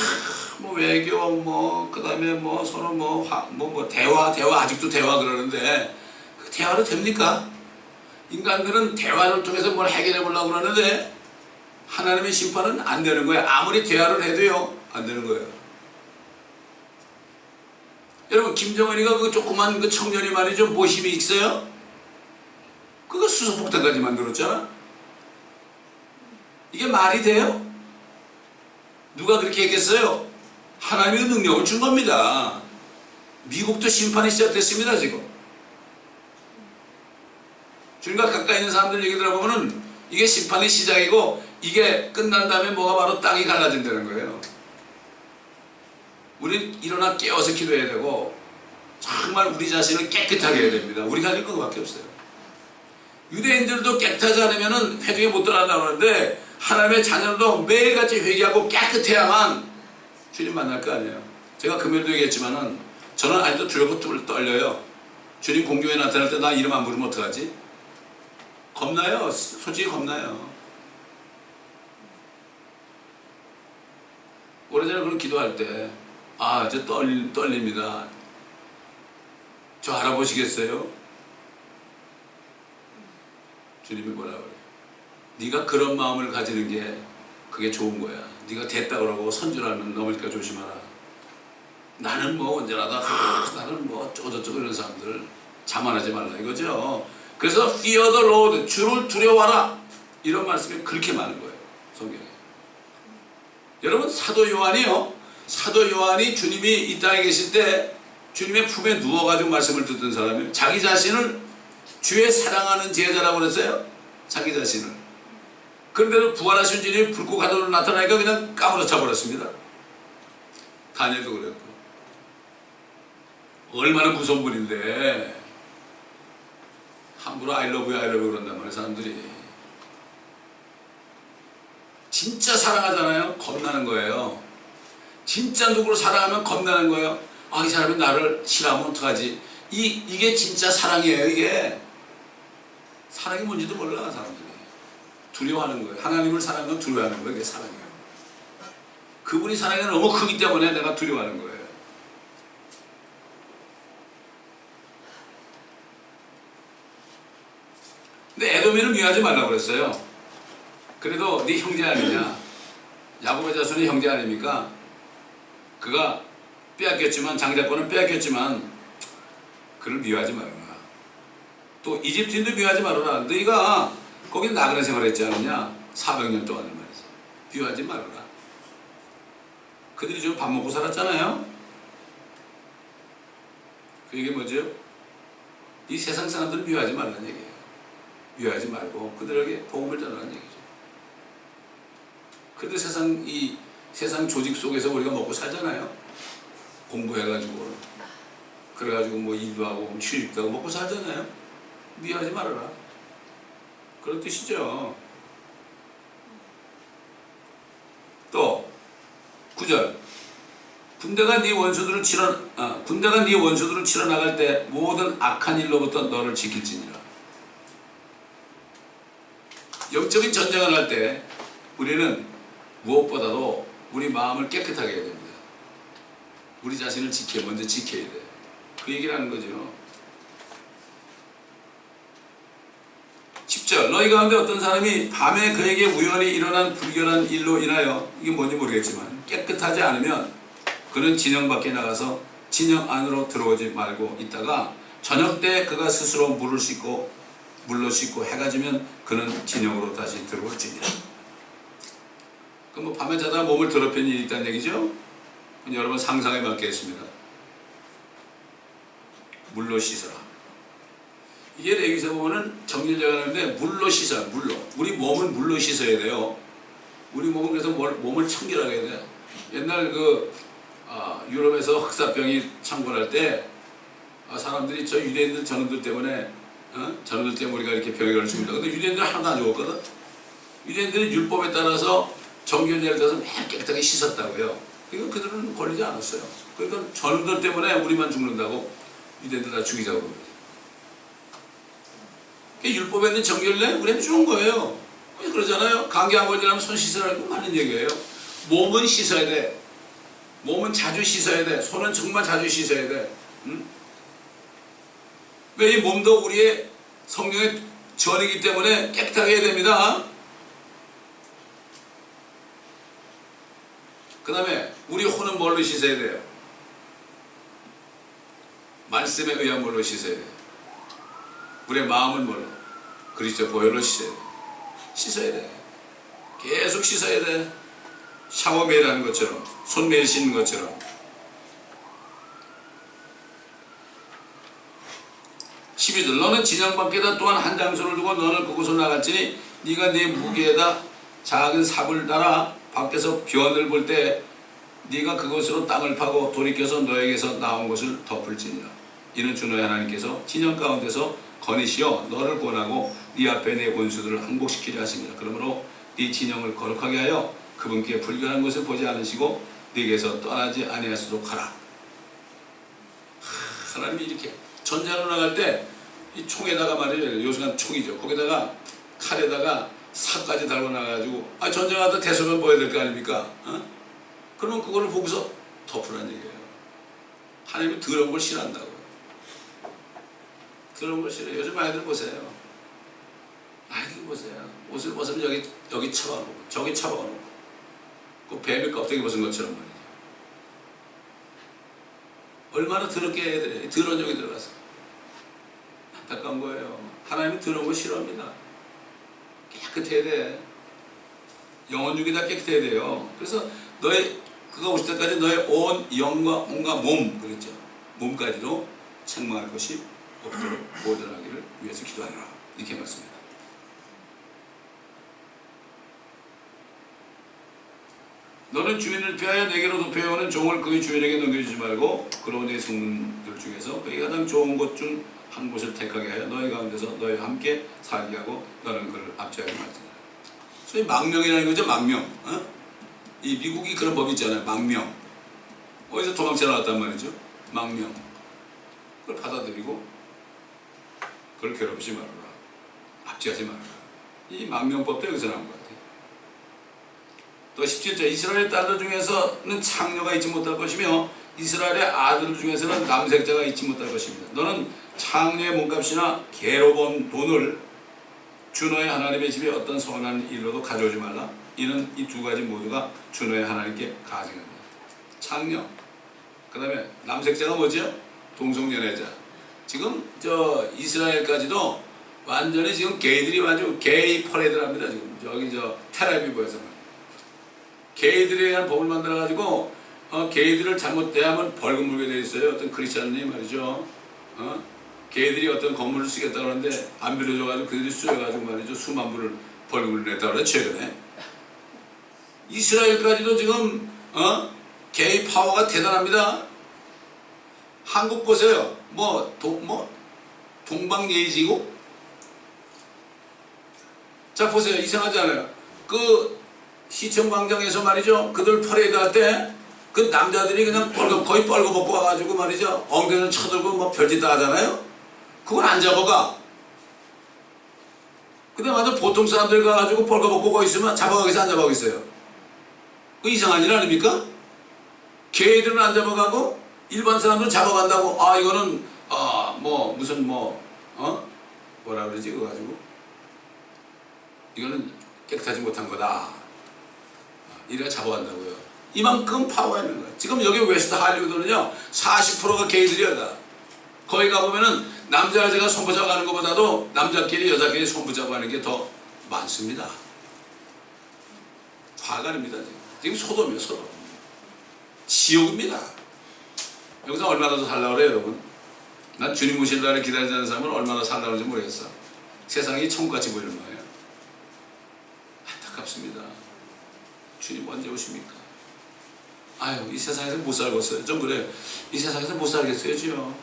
뭐 외교 뭐 그다음에 뭐 서로 뭐 대화 아직도 대화 그러는데 그 대화로 됩니까? 인간들은 대화를 통해서 뭘 해결해 보려고 그러는데 하나님의 심판은 안 되는 거예요. 아무리 대화를 해도요 안 되는 거예요. 여러분 김정은이가 그 조그만 그 청년이 말이죠 뭐 힘이 있어요? 그거 수소폭탄까지 만들었잖아. 이게 말이 돼요? 누가 그렇게 했겠어요? 하나님의 능력을 준 겁니다. 미국도 심판이 시작됐습니다 지금. 주님과 가까이 있는 사람들 얘기 들어보면은 이게 심판의 시작이고 이게 끝난 다음에 뭐가 바로 땅이 갈라진다는 거예요. 우린 일어나 깨어서 기도해야 되고 정말 우리 자신을 깨끗하게 해야 됩니다. 우리가 할 것밖에 없어요. 유대인들도 깨끗하지 않으면 회중에 못 들어간다고 하는데 하나님의 자녀도 매일같이 회개하고 깨끗해야만 주님 만날 거 아니에요. 제가 금요일도 얘기했지만은 저는 아직도 두렵고 떨려요. 주님 공중에 나타날 때 나 이름 안 부르면 어떡하지? 겁나요. 솔직히 겁나요. 오래전에 그런 기도할 때 이제 떨립니다. 저 알아보시겠어요? 주님이 뭐라 그래요? 네가 그런 마음을 가지는 게 그게 좋은 거야. 네가 됐다 그러고 선전하면 넘으니까 조심하라. 나는 뭐 언제나다 나는 뭐 어쩌고저쩌고 이런 사람들 자만하지 말라 이거죠. 그래서 fear the Lord, 주를 두려워하라 이런 말씀이 그렇게 많은 거예요. 성경에. 여러분 사도 요한이 주님이 이 땅에 계실 때 주님의 품에 누워가지고 말씀을 듣던 사람이에요. 자기 자신을 주의 사랑하는 제자라고 그랬어요. 자기 자신을. 그런데도 부활하신 주님이 불꽃 가도로 나타나니까 그냥 까무러쳐 버렸습니다. 다니엘도 그랬고. 얼마나 무서운 분인데 함부로 I love you 그런단 말이에요. 사람들이 진짜 사랑하잖아요. 겁나는 거예요. 진짜 누구를 사랑하면 겁나는 거예요. 이 사람이 나를 싫어하면 어떡하지? 이게 진짜 사랑이에요. 이게 사랑이 뭔지도 몰라. 사람들이 두려워하는 거예요. 하나님을 사랑하면 두려워하는 거예요. 이게 사랑이에요. 그분이 사랑이 너무 크기 때문에 내가 두려워하는 거예요. 근데 에돔이는 미워하지 말라고 그랬어요. 그래도 네 형제 아니냐? 야곱의 자손이 형제 아닙니까? 그가 빼앗겼지만 장자권은 빼앗겼지만 그를 미워하지 말아라. 또 이집트인도 미워하지 말아라. 너희가 거기 나그네 생활했지 않느냐? 400년 동안을 말이지. 미워하지 말아라. 그들이 좀 밥 먹고 살았잖아요. 그 얘기 뭐죠? 이 세상 사람들은 미워하지 말라는 얘기예요. 미워하지 말고 그들에게 복음을 전하라는 얘기죠. 그런데 세상 조직 속에서 우리가 먹고 살잖아요. 공부해가지고 그래가지고 뭐 일도 하고 취직도 하고 먹고 살잖아요. 미워하지 말아라. 그런 뜻이죠. 또 9절 군대가 네 원수들을 치러 나갈 때 모든 악한 일로부터 너를 지킬지니라. 영적인 전쟁을 할 때 우리는 무엇보다도 우리 마음을 깨끗하게 해야 됩니다. 우리 자신을 먼저 지켜야 돼. 그 얘기를 하는 거죠. 10절 너희 가운데 어떤 사람이 밤에 그에게 우연히 일어난 불결한 일로 인하여 이게 뭔지 모르겠지만 깨끗하지 않으면 그는 진영 밖에 나가서 진영 안으로 들어오지 말고 있다가 저녁 때 그가 스스로 물로 씻고 해가 지면 그는 진영으로 다시 들어올지니라. 그럼 뭐 밤에 자다가 몸을 더럽힌 일이 있다는 얘기죠? 여러분 상상에 맡기겠습니다. 물로 씻어라. 이게 레위기서 보면은 정리제가 하는데 물로 씻어라. 물로. 우리 몸은 물로 씻어야 돼요. 우리 몸은 그래서 몸을 청결하게 해야 돼요. 옛날 유럽에서 흑사병이 창궐할 때 사람들이 저 유대인들 전우들 때문에 우리가 이렇게 병이 걸렸습니다. 근데 유대인들은 하나도 안 죽었거든. 유대인들은 율법에 따라서 정결제를 따라서 매일 깨끗하게 씻었다고요. 이거 그들은 걸리지 않았어요. 그러니까 전우들 때문에 우리만 죽는다고 유대인들 다 죽이자고 그러죠. 율법에 있는 정결례 우리는 좋은 거예요. 그러잖아요. 감기 안 걸리려면 손 씻으라고 많은 얘기예요. 몸은 씻어야 돼. 몸은 자주 씻어야 돼. 손은 정말 자주 씻어야 돼. 왜 이 몸도 우리의 성령의 전이기 때문에 깨끗하게 해야 됩니다. 그 다음에 우리 혼은 뭘로 씻어야 돼요? 말씀에 의한 뭘로 씻어야 돼요? 우리의 마음은 뭘로? 그리스도 보혈로 씻어야 돼. 씻어야 돼. 계속 씻어야 돼. 샤워 매일 하는 것처럼, 손 매일 씻는 것처럼. 12절 너는 진영 밖에다 또한 한 장소를 두고 너는 그곳으로 나갈지니 네가 네 무게에다 작은 삽을 달아 밖에서 변을 볼 때 네가 그곳으로 땅을 파고 돌이켜서 너에게서 나온 것을 덮을지니라. 이는 주 너의 하나님께서 진영 가운데서 거니시어 너를 권하고 네 앞에 내 원수들을 항복시키려 하십니다. 그러므로 네 진영을 거룩하게 하여 그분께 불결한 것을 보지 않으시고 네게서 떠나지 아니하시도록 하라. 하나님이 이렇게 전쟁으로 나갈 때 이 총에다가 말이에요. 요즘은 총이죠. 거기다가 칼에다가 삽까지 달고 나가가지고 전쟁하다 대소변 보여야 될 거 아닙니까? 그러면 그거를 보고서 덮으라는 얘기예요. 하나님은 더러운 걸 싫어한다고요. 더러운 걸 싫어해요. 요즘 아이들 보세요. 아이들 보세요. 옷을 벗으면 여기 쳐박아놓고 저기 쳐박아놓고 그 뱀이 껍데기 벗은 것처럼 말이죠. 얼마나 더럽게 해야 돼. 더러운 적이 들어가서 안타까운 거예요. 하나님은 더러운 거 싫어합니다. 깨끗해야 돼. 영혼육이 다 깨끗해야 돼요. 그래서 그가 오실 때까지 너의 온 영과 온과 몸, 그랬죠. 몸까지도 책망할 것이 없도록 보존하기를 위해서 기도하노라. 이렇게 말씀입니다. 너는 주인을 피하여 내게로 도피해오는 종을 그의 주인에게 넘겨주지 말고 그러고 내 성문들 중에서 그의 가장 좋은 곳 중 한 곳을 택하게 하여 너희 가운데서 너희와 함께 살게 하고 너는 그를 압제하게 말지니라. 소위 망명이라는 거죠. 망명. 이 미국이 그런 법이 있잖아요. 망명. 어디서 도망쳐 나왔단 말이죠. 망명. 그걸 받아들이고 그걸 괴롭히지 말아라. 압제하지 말아라. 이 망명법도 여기서 나온 것 같아요. 또 17절 이스라엘 딸들 중에서는 창녀가 있지 못할 것이며 이스라엘의 아들 중에서는 남색자가 있지 못할 것입니다. 너는 창녀의 몸값이나 개로 번 돈을 주 너의 하나님의 집에 어떤 선한 일로도 가져오지 말라. 이는 이 두 가지 모두가 주 너의 하나님께 가증합니다. 창녀, 그 다음에 남색자가 뭐죠? 동성연애자. 지금 이스라엘까지도 완전히 지금 게이들이 아주 게이 퍼레이드를 합니다. 지금 저기 텔아비브에서 게이들에 대한 법을 만들어가지고 게이들을 잘못 대하면 벌금 물게 돼 있어요. 어떤 크리스찬이 말이죠. 게이들이 어떤 건물을 쓰겠다 그러는데 안 빌려줘가지고 그들이 수여가지고 말이죠. 수만 불을 벌금을 냈다 그래 최근에. 이스라엘까지도 지금 게이 파워가 대단합니다. 한국 보세요. 동방예의지국? 자 보세요. 이상하지 않아요? 그 시청광장에서 말이죠. 그들 퍼레이드 할 때 그 남자들이 그냥 거의 뻘거벗고 와가지고 말이죠. 엉덩이를 쳐들고 별짓 다 하잖아요. 그건 안 잡아가. 근데 맞아 보통 사람들 가가지고 뻘거벗고 거 있으면 잡아가겠어 안 잡아가겠어요? 그 이상한 일 아닙니까? 개들은 안 잡아가고 일반 사람들은 잡아간다고. 이거는 뭐라 그러지 그거 가지고 이거는 깨끗하지 못한 거다. 이래가 잡아간다고요. 이만큼 파워가 있는 거예요. 지금 여기 웨스트 할리우드는요 40%가 게이들이야. 거기 가보면은 남자 여자가 손붙잡고 가는 것보다도 남자끼리 여자끼리 손붙잡고 가는 게 더 많습니다. 화가 납니다. 지금 소돔이에요. 소돔. 지옥입니다. 여기서 얼마나 더 살라고 그래요 여러분. 난 주님 오실 날을 기다리지 않는 사람은 얼마나 살라고 하는지 모르겠어. 세상이 천국같이 보이는 거예요. 안타깝습니다. 주님 언제 오십니까? 이 세상에서 못 살겠어요. 좀 그래요. 이 세상에서 못 살겠어요 지요.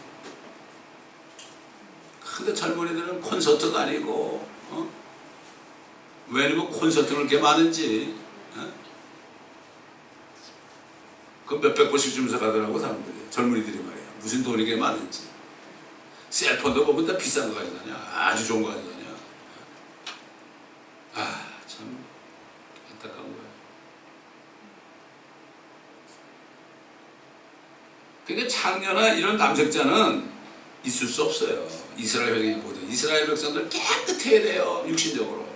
근데 젊은이들은 콘서트가 아니고 왜 뭐 콘서트를 그렇게 많은지 그 몇백 불씩 주면서 가더라고 사람들이. 젊은이들이 말이야. 무슨 돈이 그렇게 많은지. 셀폰도 보면 다 비싼 거 가져다냐. 아주 좋은 거 가져다냐. 참 안타까운 거야. 그러니까 창녀나 이런 남색자는 있을 수 없어요. 이스라엘 백성이거든. 이스라엘 백성들 깨끗해야 돼요. 육신적으로.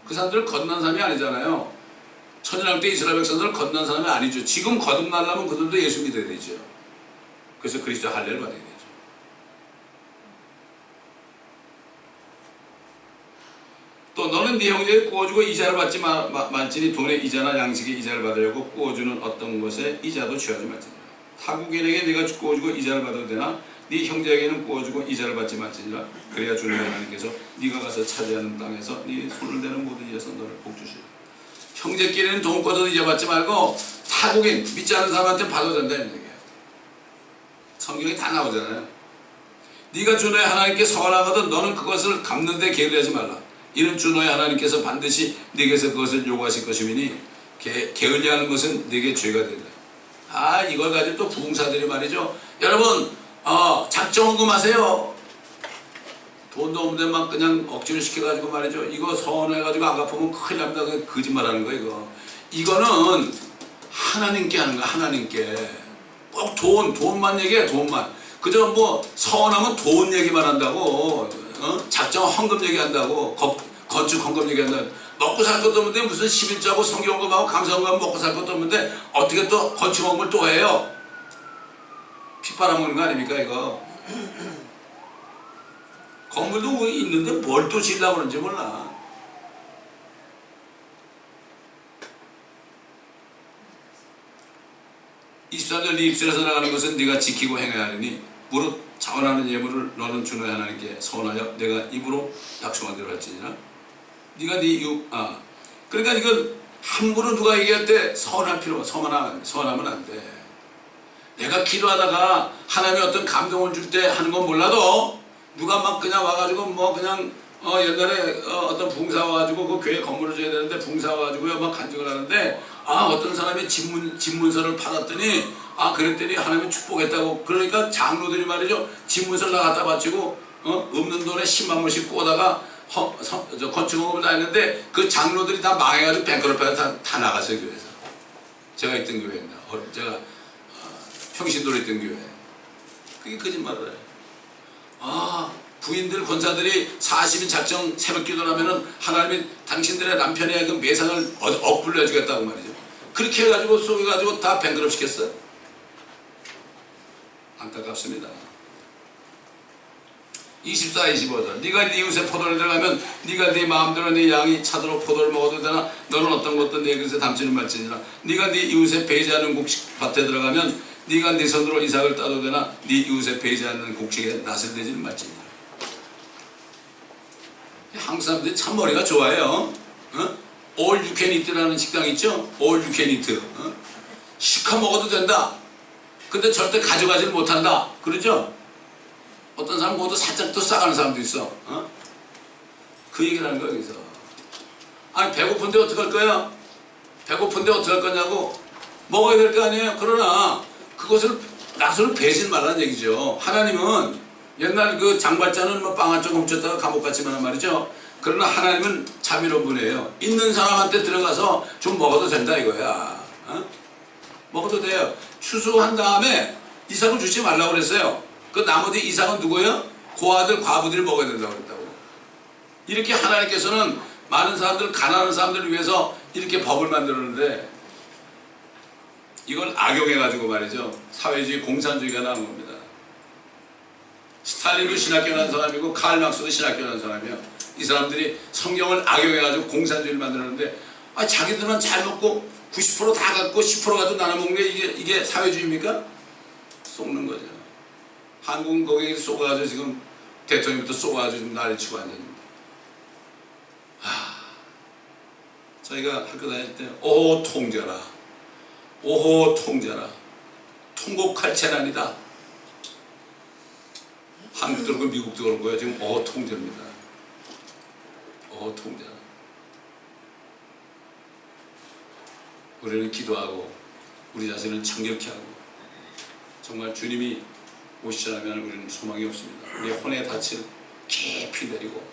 그 사람들은 거듭난 사람이 아니잖아요. 천연왕 때 이스라엘 백성들은 거듭난 사람이 아니죠. 지금 거듭나려면 그들도 예수 믿어야 되죠. 그래서 그리스도 할례를 받아야 되죠. 또 너는 네 형제에게 구워주고 이자를 받지 말지니 돈의 이자나 양식의 이자를 받으려고 구워주는 어떤 것에 이자도 취하지 말지니라. 타국인에게 네가 구워주고 이자를 받아도 되나 네 형제에게는 구워주고 이자를 받지 말지니라. 그래야 주님 하나님께서 네가 가서 차지하는 땅에서 네 손을 대는 모든 일에서 너를 복주시리라. 형제끼리는 돈 꿔도 이자받지 말고 타국인 믿지 않는 사람한테 받아도 된다는 얘기예요. 성경에 다 나오잖아요. 네가 주 너의 하나님께 서원하거든 너는 그것을 갚는 데 게을리하지 말라. 이는 주 너의 하나님께서 반드시 네게서 그것을 요구하실 것이니 게을리하는 것은 네게 죄가 된다. 아, 이걸 가지고 또 부흥사들이 말이죠. 여러분 작정헌금 하세요. 돈도 없는데 막 그냥 억지로 시켜가지고 말이죠. 이거 서원해가지고 안 갚으면 큰일 납니다. 거짓말하는 거 이거. 이거는 하나님께 하는 거야. 하나님께. 꼭 돈만 얘기해. 돈만. 그저 뭐 서원하면 돈 얘기만 한다고. 작정 헌금 얘기한다고. 건축 헌금 얘기한다고. 먹고 살 것도 없는데 무슨 11조하고 성경헌금하고 감사헌금하고 먹고 살 것도 없는데 어떻게 또 건축 헌금을 또 해요? 피 빨아먹는 거 아닙니까 이거? 건물도 있는데 뭘 또 지으려고 그러는지 몰라. 이스라엘 네 입술에서 나가는 것은 네가 지키고 행해야 하리니 무릇 자원하는 예물을 너는 주 너의 하나님께 서원하여 내가 입으로 약속한 대로 할지니라. 네가 그러니까 이건 함부로 누가 얘기할 때 서원할 필요 서원하면 안 돼. 내가 기도하다가 하나님이 어떤 감동을 줄 때 하는 건 몰라도 누가 막 그냥 와가지고 뭐 그냥 옛날에 어떤 부흥사 와가지고 그 교회 건물을 줘야 되는데 부흥사 와가지고요 막 간증을 하는데 어떤 사람이 집문서를 받았더니 그랬더니 하나님이 축복했다고. 그러니까 장로들이 말이죠 집문서를 다 갖다 바치고 없는 돈에 10만 원씩 꽂아다가 건축업을 다 했는데 그 장로들이 다 망해가지고 뱅크럽해서 다 나갔어요 교회에서. 제가 있던 교회입니다. 제가 평신도로 있던 교회. 그게 거짓말을 해요. 부인들 권사들이 40인 작정 새벽 기도를 하면은 하나님이 당신들의 남편의 그 매상을 억불로 해주겠다고 말이죠. 그렇게 해가지고 속여가지고 다 뱅크럽 시켰어요. 안타깝습니다. 24, 25절. 네가 네 이웃의 포도를 들어가면 네가 네 마음대로 네 양이 차도로 포도를 먹어도 되나 너는 어떤 것도 네 그릇에 담지는 말지니라. 네가 네 이웃의 베이지 않는 곡식밭에 들어가면 네가 네 손으로 이삭을 따도 되나 네 이웃의 베이지 않는 곡식에 낫을 대지는 말지니라. 한국 사람들이 참 머리가 좋아요. All you can eat라는 식당 있죠? All you can eat. 시커 먹어도 된다. 근데 절대 가져가지는 못한다. 그러죠? 어떤 사람 그것도 살짝 또 싸가는 사람도 있어. 그 얘기를 하는 거야 여기서. 아니 배고픈데 어떡할 거야? 배고픈데 어떡할 거냐고. 먹어야 될 거 아니에요. 그러나 그것을 낫을 베지 말라는 얘기죠. 하나님은 옛날 그 장발자는 뭐 빵 한 쪽 훔쳤다가 감옥 갔지만 말이죠. 그러나 하나님은 자비로운 분이에요. 있는 사람한테 들어가서 좀 먹어도 된다 이거야. 먹어도 돼요. 추수한 다음에 이삭을 주지 말라고 그랬어요. 그 나머지 이삭은 누구예요? 고아들 과부들이 먹어야 된다고 그랬다고. 이렇게 하나님께서는 많은 사람들 가난한 사람들을 위해서 이렇게 법을 만들었는데 이걸 악용해가지고 말이죠. 사회주의 공산주의가 나온 겁니다. 스탈린도 신학교 난 사람이고 칼 막스도 신학교 난 사람이에요. 이 사람들이 성경을 악용해가지고 공산주의를 만들었는데 자기들만 잘 먹고 90% 다 갖고 10% 가지고 나눠 먹는 게 이게 사회주의입니까? 속는 거죠. 한국은 거기에 쏘가지고 지금 대통령부터 쏘가지고 지금 난리 치고 앉았는데 저희가 학교 다닐 때 오호 통제라 오호 통제라 통곡할채는 아니다. 한국도 그렇고 미국도 그렇고요. 지금 오호 통제입니다. 오호 통제라. 우리는 기도하고 우리 자신을 정결케 하고 정말 주님이 오시자면 우리는 소망이 없습니다. 우리의 혼의 닻을 깊이 내리고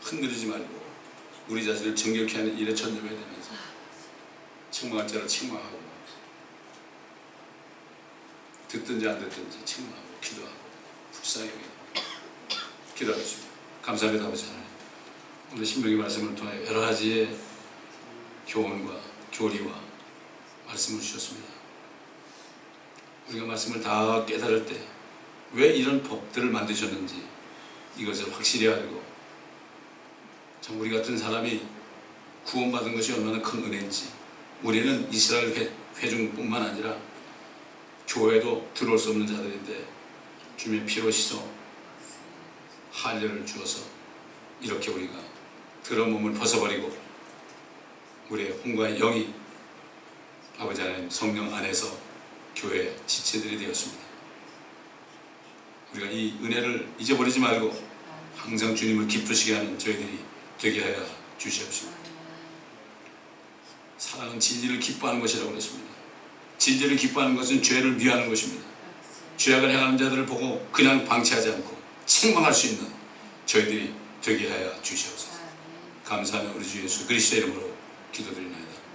흔들리지 말고 우리 자신을 정결케 하는 일에 전념해야 되면서 책망할 자를 책망하고 듣든지 안 듣든지 책망하고 기도하고 불쌍히 여기는 기도하겠습니다. 감사합니다. 아버지 하나님. 오늘 신명기 말씀을 통해 여러 가지의 교훈과 교리와 말씀을 주셨습니다. 우리가 말씀을 다 깨달을 때 왜 이런 법들을 만드셨는지 이것을 확실히 알고 참 우리 같은 사람이 구원받은 것이 얼마나 큰 은혜인지 우리는 이스라엘 회중뿐만 아니라 교회도 들어올 수 없는 자들인데 주님의 피로 씻어 할례를 주어서 이렇게 우리가 더러운 몸을 벗어버리고 우리의 혼과 영이 아버지 하나님 성령 안에서 교회 지체들이 되었습니다. 우리가 이 은혜를 잊어버리지 말고 항상 주님을 기쁘시게 하는 저희들이 되게 하여 주시옵시고, 사랑은 진리를 기뻐하는 것이라고 그랬습니다. 진리를 기뻐하는 것은 죄를 미워하는 것입니다. 죄악을 행하는 자들을 보고 그냥 방치하지 않고 책망할 수 있는 저희들이 되게 하여 주시옵소서. 감사하며 우리 주 예수 그리스도의 이름으로 기도드리나이다.